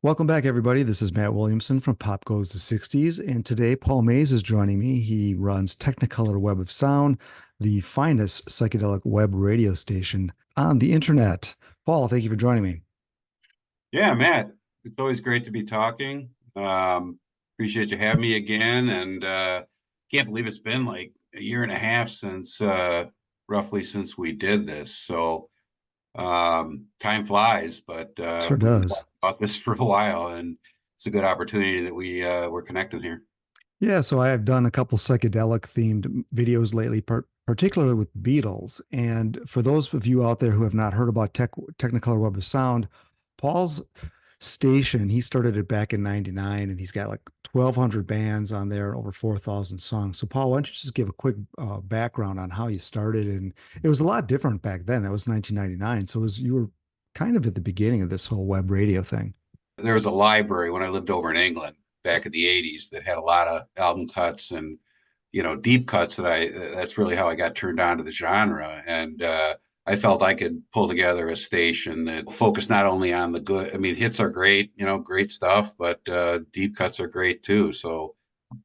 Welcome back, everybody. This is Matt Williamson from Pop Goes the 60s, and today Paul Moews is joining me. He runs Technicolor Web of Sound, the finest psychedelic web radio station on the internet. Paul, thank you for joining me. Yeah, Matt, it's always great to be talking. Appreciate you having me again, and can't believe it's been like a year and a half since roughly since we did this. So time flies, but Sure we've been does. talking about this for a while, and it's a good opportunity that we're connected here. Yeah, so I have done a couple psychedelic themed videos lately, particularly with Beatles. And for those of you out there who have not heard about Technicolor Web of Sound, Paul's station, he started it back in 99 and he's got like 1,200 bands on there and over 4,000 songs. So, Paul, why don't you just give a quick background on how you started? And it was a lot different back then. That was 1999. So, you were kind of at the beginning of this whole web radio thing. There was a library when I lived over in England back in the 80s that had a lot of album cuts and deep cuts that's really how I got turned on to the genre. And I felt I could pull together a station that focused not only on the good, I mean, hits are great, great stuff, but deep cuts are great too. So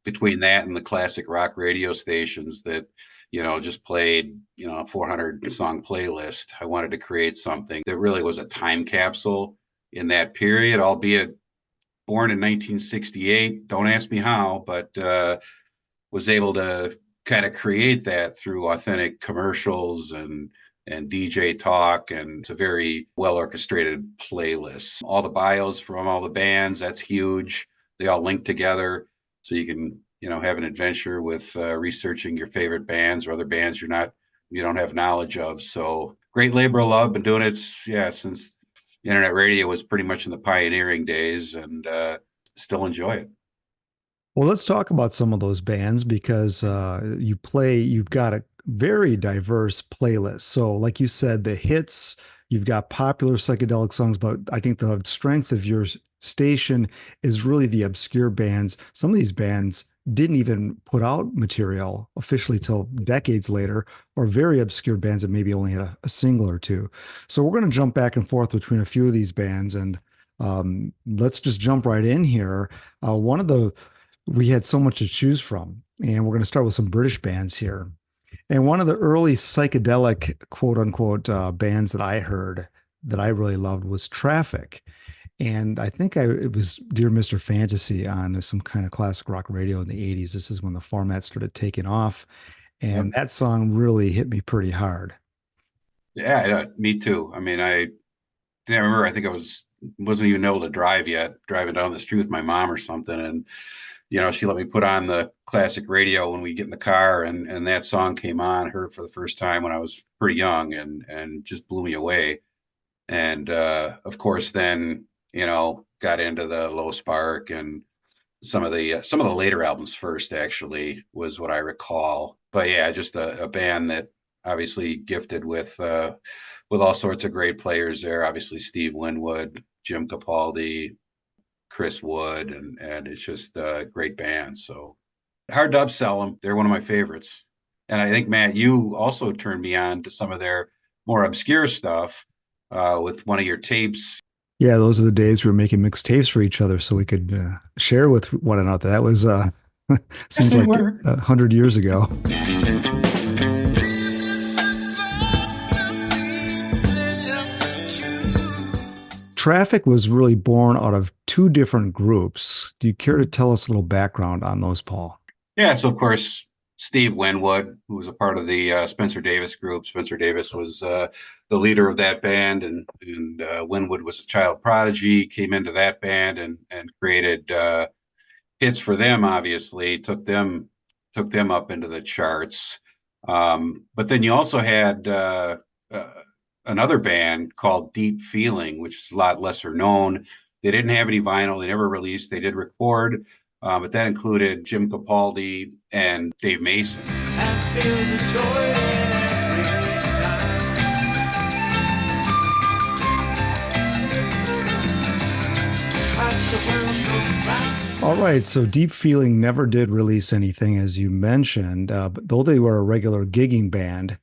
between that and the classic rock radio stations that just played 400 song playlist, I wanted to create something that really was a time capsule in that period, albeit born in 1968. Don't ask me how, but was able to kind of create that through authentic commercials and DJ talk, and it's a very well orchestrated playlist. All the bios from all the bands, that's huge. They all link together, so you can have an adventure with researching your favorite bands or other bands you don't have knowledge of. So great labor of love. Been doing it, yeah, since internet radio was pretty much in the pioneering days, and still enjoy it. Well, let's talk about some of those bands because you've got a very diverse playlist. So, like you said, the hits, you've got popular psychedelic songs, but I think the strength of your station is really the obscure bands. Some of these bands didn't even put out material officially till decades later, or very obscure bands that maybe only had a single or two. So, we're going to jump back and forth between a few of these bands and let's just jump right in here. One of the We had so much to choose from, and we're going to start with some British bands here. And one of the early psychedelic quote unquote bands that I heard that I really loved was Traffic. And I think it was Dear Mr. Fantasy on some kind of classic rock radio in the 80s. This is when the format started taking off. Yep. And that song really hit me pretty hard. Yeah, me too. I mean, I remember, I think wasn't even able to drive yet, driving down the street with my mom or something. And, she let me put on the classic radio when we get in the car, and that song came on, heard it for the first time when I was pretty young, and just blew me away. And of course, then, got into the Low Spark and some of the later albums first, actually, was what I recall. But yeah, just a band that obviously gifted with all sorts of great players there. Obviously, Steve Winwood, Jim Capaldi, Chris Wood, and it's just a great band. So hard to upsell them. They're one of my favorites. And I think, Matt, you also turned me on to some of their more obscure stuff with one of your tapes. Yeah, those are the days we were making mixtapes for each other so we could share with one another. That was Yes, seems they like were. 100 years ago. Traffic was really born out of two different groups. Do you care to tell us a little background on those, Paul? Yeah, so of course, Steve Winwood, who was a part of the Spencer Davis group. Spencer Davis was the leader of that band, and Winwood was a child prodigy. Came into that band and created hits for them. Obviously, took them up into the charts. But then you also had another band called Deep Feeling, which is a lot lesser known. They didn't have any vinyl. They never released. They did record, but that included Jim Capaldi and Dave Mason. And feel the joy every All right, so Deep Feeling never did release anything, as you mentioned, but though they were a regular gigging band,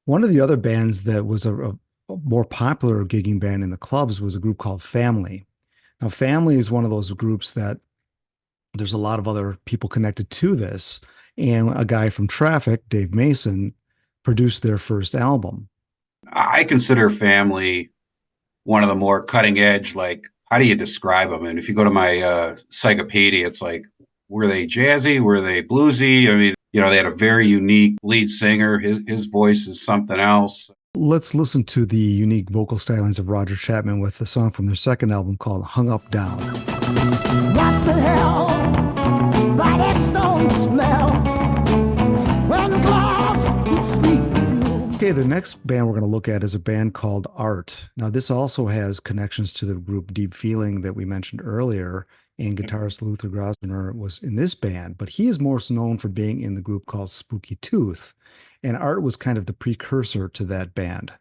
one of the other bands that was a more popular gigging band in the clubs was a group called Family. Now, Family is one of those groups that there's a lot of other people connected to this. And a guy from Traffic, Dave Mason, produced their first album. I consider Family one of the more cutting edge, like, how do you describe them? And if you go to my Psychopedia, it's like, were they jazzy? Were they bluesy? I mean, they had a very unique lead singer. His voice is something else. Let's listen to the unique vocal stylings of Roger Chapman with a song from their second album called Hung Up Down. What the hell? But it don't smell when glass sweet. Okay, the next band we're going to look at is a band called Art. Now, this also has connections to the group Deep Feeling that we mentioned earlier, and guitarist Luther Grosvenor was in this band, but he is most known for being in the group called Spooky Tooth, and Art was kind of the precursor to that band.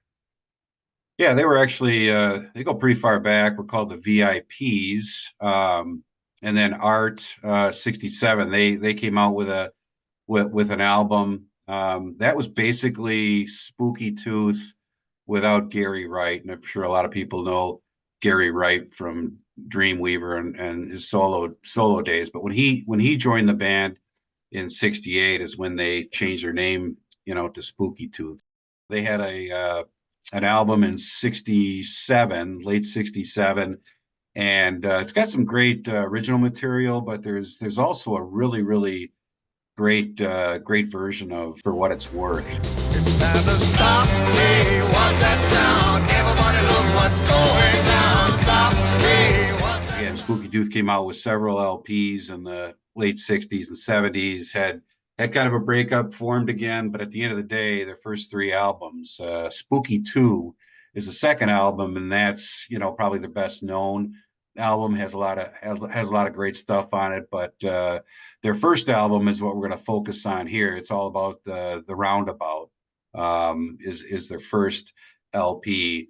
Yeah, they were actually they go pretty far back. We're called the VIPs, and then Art 67. They came out with an album that was basically Spooky Tooth without Gary Wright, and I'm sure a lot of people know Gary Wright from Dreamweaver and his solo days. But when he joined the band in '68 is when they changed their name, to Spooky Tooth. They had an album in '67, late '67, and it's got some great original material, but there's also a really really great version of For What It's Worth. It's time to stop. Hey, what's that sound? Everybody look what's going down. Stop. Hey, what's that? Again, Spooky Tooth came out with several LPs in the late '60s and '70s. Had kind of a breakup, formed again, but at the end of the day, their first three albums, Spooky 2 is the second album, and that's probably their best known album. Has a lot of great stuff on it, but their first album is what we're going to focus on here. It's all about the Roundabout. Is their first LP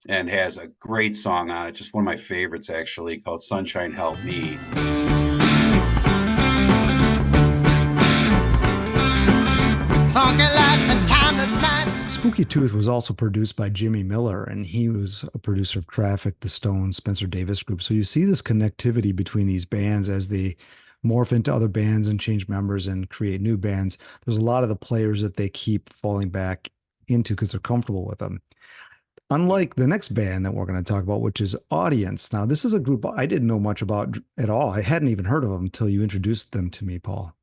and has a great song on it, just one of my favorites actually, called Sunshine Help Me. Spooky Tooth was also produced by Jimmy Miller, and he was a producer of Traffic, The Stones, Spencer Davis Group. So you see this connectivity between these bands as they morph into other bands and change members and create new bands. There's a lot of the players that they keep falling back into because they're comfortable with them. Unlike the next band that we're going to talk about, which is Audience. Now, this is a group I didn't know much about at all. I hadn't even heard of them until you introduced them to me, Paul.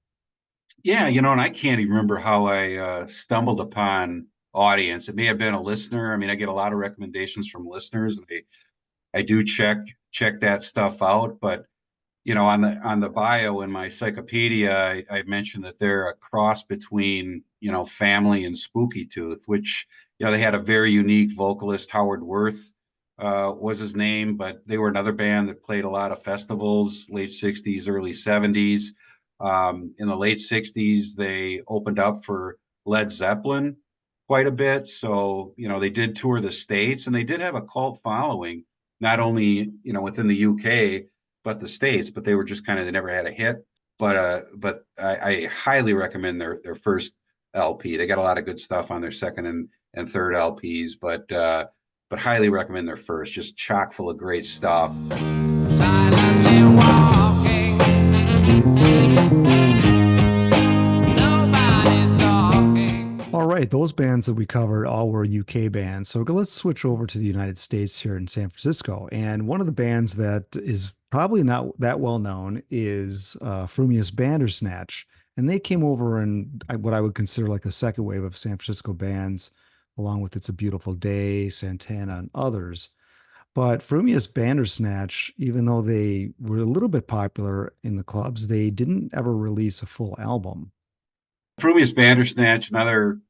Yeah, and I can't even remember how I stumbled upon Audience. It may have been a listener. I mean, I get a lot of recommendations from listeners. I do check that stuff out, but on the bio in my Psychopedia, I mentioned that they're a cross between Family and Spooky Tooth, which they had a very unique vocalist. Howard Worth was his name, but they were another band that played a lot of festivals, late '60s, early '70s. In the late '60s, they opened up for Led Zeppelin quite a bit. So, they did tour the States, and they did have a cult following, not only, within the UK, but the States, but they were just they never had a hit. But I highly recommend their first LP. They got a lot of good stuff on their second and third LPs, but highly recommend their first, just chock full of great stuff. All right, those bands that we covered all were UK bands. So let's switch over to the United States here in San Francisco. And one of the bands that is probably not that well known is Frumious Bandersnatch. And they came over in what I would consider like a second wave of San Francisco bands, along with It's a Beautiful Day, Santana, and others. But Frumious Bandersnatch, even though they were a little bit popular in the clubs, they didn't ever release a full album. Frumious Bandersnatch, another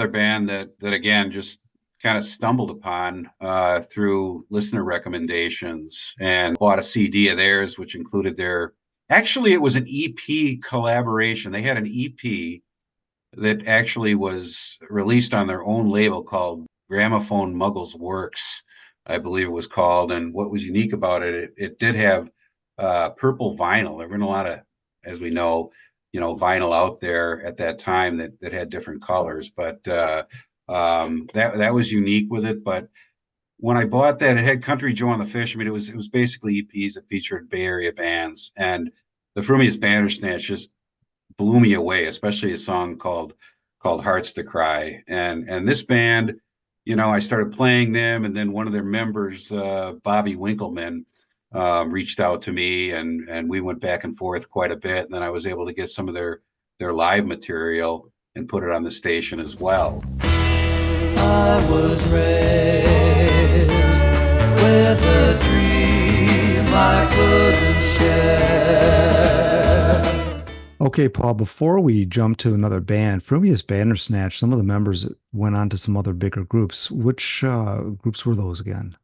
band that again just kind of stumbled upon through listener recommendations, and bought a CD of theirs, which included it was an EP collaboration. They had an EP that actually was released on their own label called Gramophone Muggles Works, I believe it was called. And what was unique about it did have purple vinyl. There weren't a lot of, as we know, vinyl out there at that time that had different colors, but that was unique with it. But when I bought that, it had Country Joe and the Fish. I mean, it was basically EPs that featured Bay Area bands, and the Frumious Bandersnatch just blew me away, especially a song called Hearts to Cry. And this band, I started playing them, and then one of their members, Bobby Winkleman, reached out to me, and we went back and forth quite a bit. And then I was able to get some of their live material and put it on the station as well. I was raised with a dream I couldn't share. Okay, Paul, before we jump to another band, Frumious Bandersnatch, some of the members went on to some other bigger groups. Which groups were those again?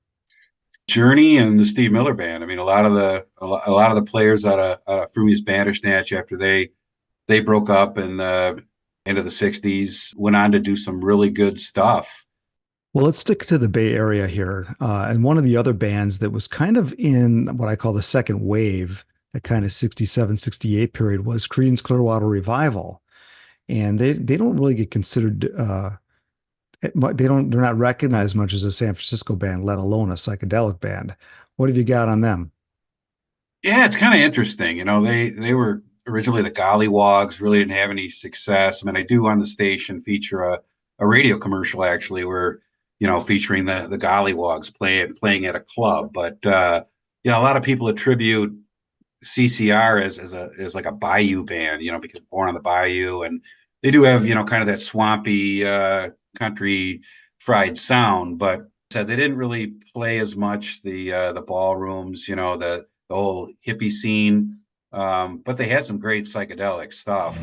Journey and the Steve Miller Band. I mean, a lot of the players out of Frumious Bandersnatch, after they broke up in the end of the '60s, went on to do some really good stuff. Well, let's stick to the Bay Area here. And one of the other bands that was kind of in what I call the second wave, that kind of 67, 68 period, was Creedence Clearwater Revival. And they don't really get considered they're not recognized much as a San Francisco band, let alone a psychedelic band. What have you got on them? Yeah, it's kind of interesting. They were originally the Gollywogs, really didn't have any success. I mean, I do on the station feature a radio commercial actually where, featuring the Gollywogs playing at a club. But a lot of people attribute CCR as like a Bayou band, because born on the Bayou, and they do have, kind of that swampy country fried sound, but said they didn't really play as much the ballrooms, the whole hippie scene. But they had some great psychedelic stuff.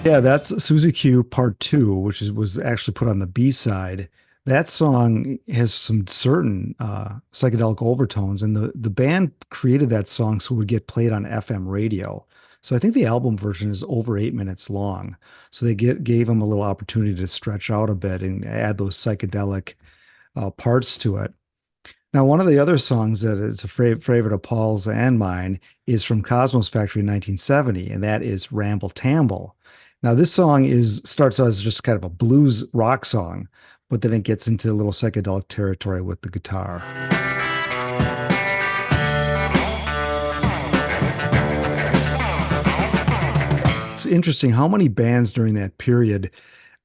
Yeah, that's Susie Q Part Two, which was actually put on the B side. That song has some certain psychedelic overtones, and the band created that song so it would get played on FM radio. So I think the album version is over 8 minutes long. So they gave them a little opportunity to stretch out a bit and add those psychedelic parts to it. Now, one of the other songs that is a favorite of Paul's and mine is from Cosmos Factory in 1970, and that is Ramble Tamble. Now, this song starts out as just kind of a blues rock song, but then it gets into a little psychedelic territory with the guitar. It's interesting how many bands during that period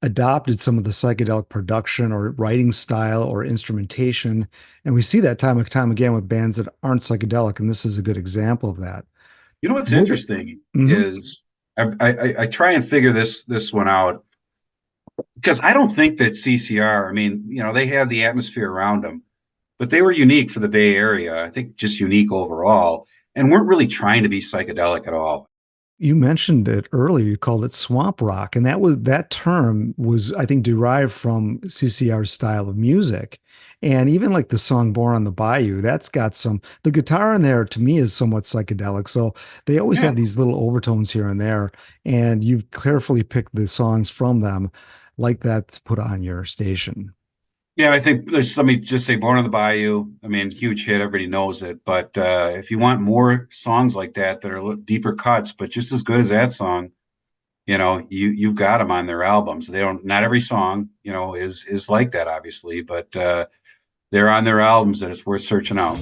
adopted some of the psychedelic production or writing style or instrumentation. And we see that time and time again with bands that aren't psychedelic, and this is a good example of that. What's Moving- interesting Mhm. is I try and figure this one out because I don't think that CCR, I mean, they had the atmosphere around them, but they were unique for the Bay Area. I think just unique overall, and weren't really trying to be psychedelic at all. You mentioned it earlier. You called it swamp rock, and that term was, I think, derived from CCR's style of music. And even like the song "Born on the Bayou," that's got the guitar in there to me is somewhat psychedelic. So they always Yeah. have these little overtones here and there, and you've carefully picked the songs from them like that to put on your station. Yeah, I think there's somebody just say "Born on the Bayou." I mean, huge hit, everybody knows it. But if you want more songs like that are a little deeper cuts, but just as good as that song, you've got them on their albums. They don't, not every song, is like that, obviously, but they're on their albums, and it's worth searching out.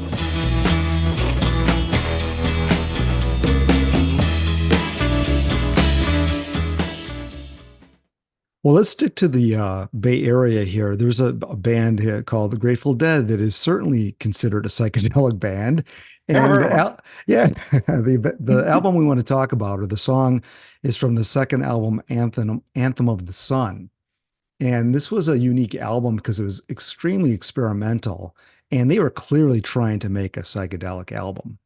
Well, let's stick to the Bay Area here. There's a band here called the Grateful Dead that is certainly considered a psychedelic band. And yeah, the album we want to talk about, or the song, is from the second album, Anthem of the Sun. And this was a unique album because it was extremely experimental, and they were clearly trying to make a psychedelic album.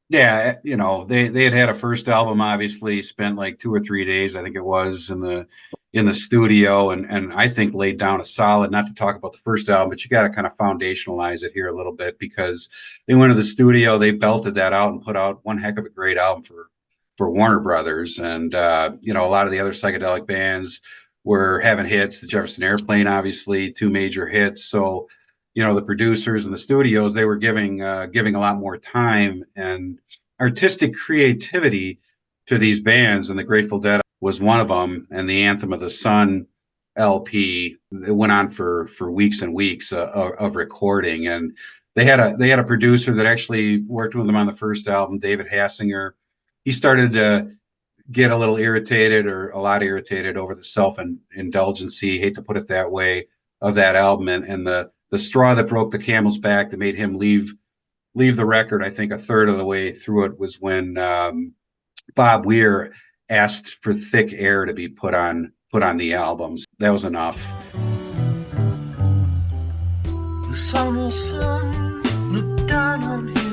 Yeah, they had a first album, obviously spent like 2 or 3 days, I think it was, in the studio, and I think laid down a solid, not to talk about the first album, but you got to kind of foundationalize it here a little bit, because they went to the studio, they belted that out and put out one heck of a great album for Warner Brothers. And a lot of the other psychedelic bands were having hits. The Jefferson Airplane, obviously, two major hits. So the producers and the studios, they were giving a lot more time and artistic creativity to these bands, and the Grateful Dead was one of them, and the Anthem of the Sun LP. It went on for weeks and weeks of recording, and they had a producer that actually worked with them on the first album, David Hassinger. He started to get a little irritated, or a lot irritated, over the self-indulgency, hate to put it that way, of that album, and the straw that broke the camel's back that made him leave the record, I think a third of the way through it, was when Bob Weir asked for Thick Air to be put on the albums. That was enough. The summer sun looked down on him.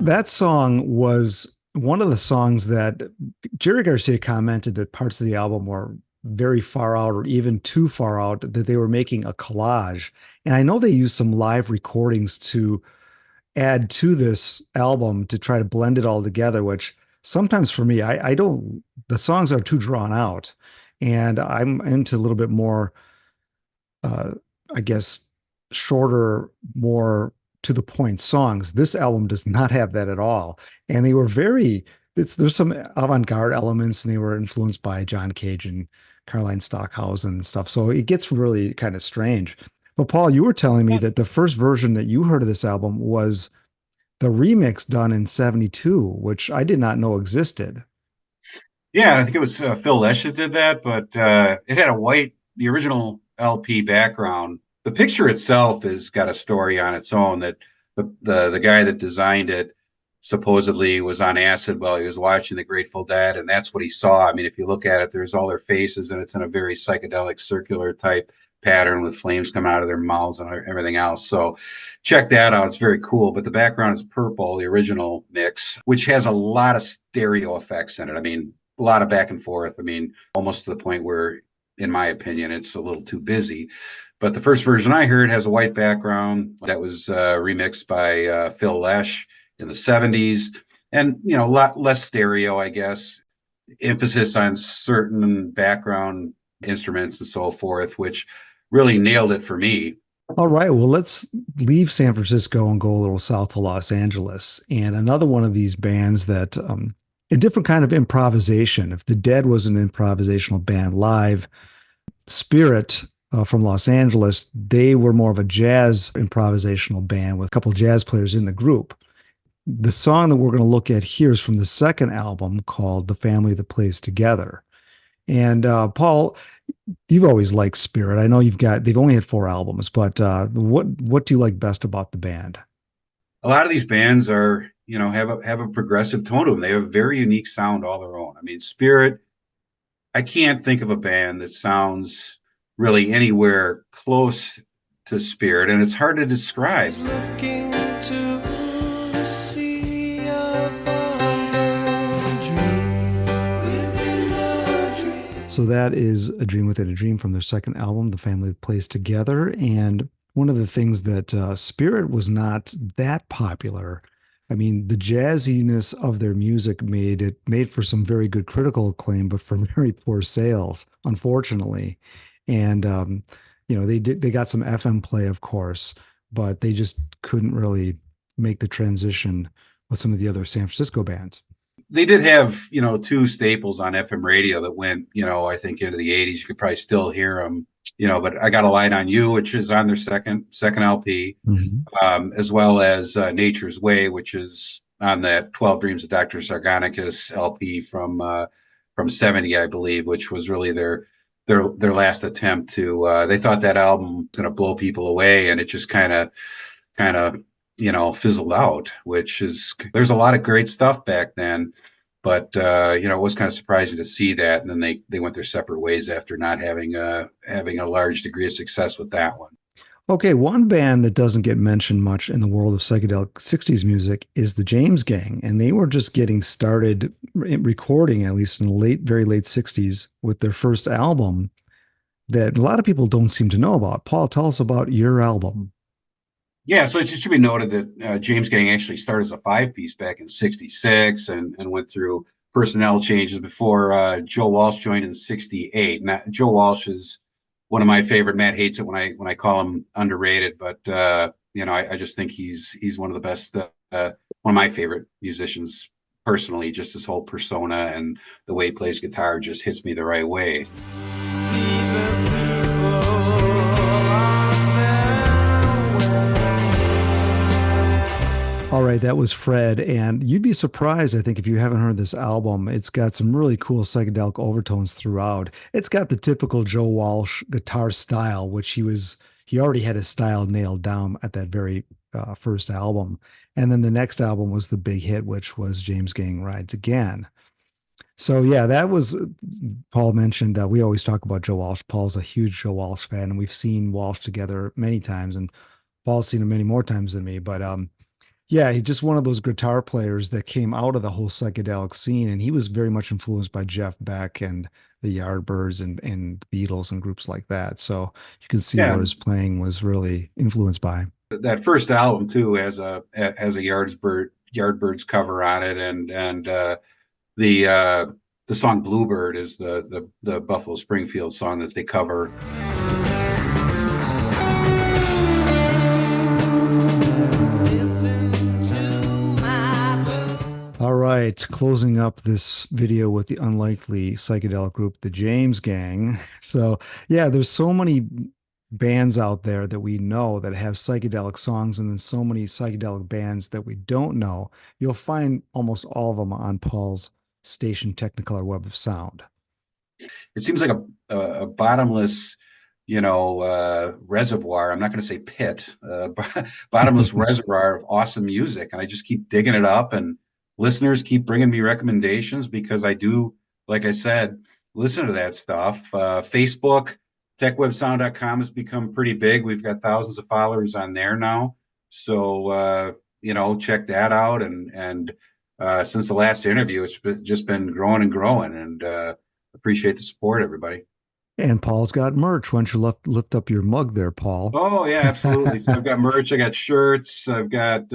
That song was one of the songs that Jerry Garcia commented that parts of the album were very far out, or even too far out, that they were making a collage. And I know they used some live recordings to add to this album to try to blend it all together, which sometimes for me, I don't, the songs are too drawn out. And I'm into a little bit more, I guess, shorter, more to the point songs. This album does not have that at all. And they were there's some avant-garde elements, and they were influenced by John Cage and Caroline Stockhausen and stuff. So it gets really kind of strange. But Paul, you were telling me that the first version that you heard of this album was the remix done in '72, which I did not know existed. Yeah, I think it was Phil Lesh that did that, but it had the original LP background. The picture itself has got a story on its own, that the guy that designed it supposedly was on acid while he was watching the Grateful Dead, and that's what he saw. I mean, if you look at it, there's all their faces, and it's in a very psychedelic circular type pattern with flames coming out of their mouths and everything else. So check that out. It's very cool. But the background is purple, the original mix, which has a lot of stereo effects in it. I mean, a lot of back and forth. I mean, almost to the point where, in my opinion, it's a little too busy. But the first version I heard has a white background that was remixed by Phil Lesh in the 70s. And, a lot less stereo, I guess. Emphasis on certain background instruments and so forth, which really nailed it for me. All right. Well, let's leave San Francisco and go a little south to Los Angeles. And another one of these bands that, a different kind of improvisation. If the Dead was an improvisational band live, Spirit from Los Angeles, they were more of a jazz improvisational band with a couple jazz players in the group. The song that we're going to look at here is from the second album, called The Family That Plays Together. And Paul, you've always liked Spirit. I know they've only had 4 albums, but what do you like best about the band? A lot of these bands are, have a progressive tone to them. They have a very unique sound all their own. I mean, Spirit, I can't think of a band that sounds really anywhere close to Spirit, and it's hard to describe. So that is A Dream Within a Dream from their second album, The Family That Plays Together. And one of the things that Spirit was not that popular. I mean, the jazziness of their music made for some very good critical acclaim, but for very poor sales, unfortunately. And they got some FM play, of course, but they just couldn't really make the transition with some of the other San Francisco bands. They did have, 2 staples on FM radio that went, I think into the 80s. You could probably still hear them, but I Got a Light on You, which is on their second LP, as well as Nature's Way, which is on that 12 Dreams of Dr. Sargonicus LP from 70, I believe, which was really their last attempt to, they thought that album was going to blow people away, and it just kind of fizzled out, there's a lot of great stuff back then, but it was kind of surprising to see that. And then they went their separate ways after not having a large degree of success with that one. Okay, one band that doesn't get mentioned much in the world of psychedelic 60s music is the James Gang, and they were just getting started recording, at least in the very late 60s, with their first album that a lot of people don't seem to know about. Paul, tell us about your album. Yeah, so it should be noted that James Gang actually started as a 5-piece back in '66 and went through personnel changes before Joe Walsh joined in '68. Now, Joe Walsh is one of my favorite. Matt hates it when I call him underrated, but I just think he's one of the best, one of my favorite musicians personally, just his whole persona and the way he plays guitar just hits me the right way. All right, that was Fred, and you'd be surprised, I think, if you haven't heard this album. It's got some really cool psychedelic overtones throughout. It's got the typical Joe Walsh guitar style, which he already had his style nailed down at that very first album. And then the next album was the big hit, which was James Gang Rides Again. So yeah, that was Paul mentioned. We always talk about Joe Walsh. Paul's a huge Joe Walsh fan, and we've seen Walsh together many times, and Paul's seen him many more times than me. But yeah, he's just one of those guitar players that came out of the whole psychedelic scene, and he was very much influenced by Jeff Beck and the Yardbirds and Beatles and groups like that. So you can see Yeah, where his playing was really influenced by. that first album too has a Yardbirds cover on it, and the song Bluebird is the Buffalo Springfield song that they cover. All right, closing up this video with the unlikely psychedelic group, the James Gang. So, yeah, there's so many bands out there that we know that have psychedelic songs, and then so many psychedelic bands that we don't know. You'll find almost all of them on Paul's station, Technicolor Web of Sound. It seems like a bottomless, reservoir. I'm not going to say pit, bottomless reservoir of awesome music, and I just keep digging it up. And listeners keep bringing me recommendations because I do, like I said, listen to that stuff. Facebook, techwebsound.com has become pretty big. We've got thousands of followers on there now. So, check that out. And since the last interview, just been growing and growing, and appreciate the support, everybody. And Paul's got merch. Why don't you lift up your mug there, Paul? Oh, yeah, absolutely. So I've got merch, I got shirts, I've got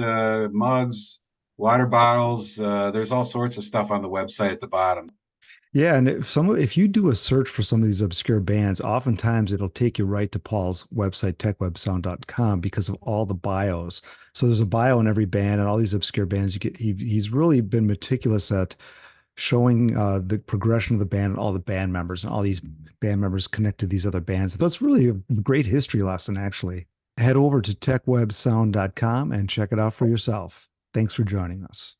mugs, water bottles. There's all sorts of stuff on the website at the bottom. Yeah, and if you do a search for some of these obscure bands, oftentimes it'll take you right to Paul's website, techwebsound.com, because of all the bios. So there's a bio in every band and all these obscure bands. He's really been meticulous at showing the progression of the band and all the band members, and all these band members connect to these other bands. So it's really a great history lesson, actually. Head over to techwebsound.com and check it out for yourself. Thanks for joining us.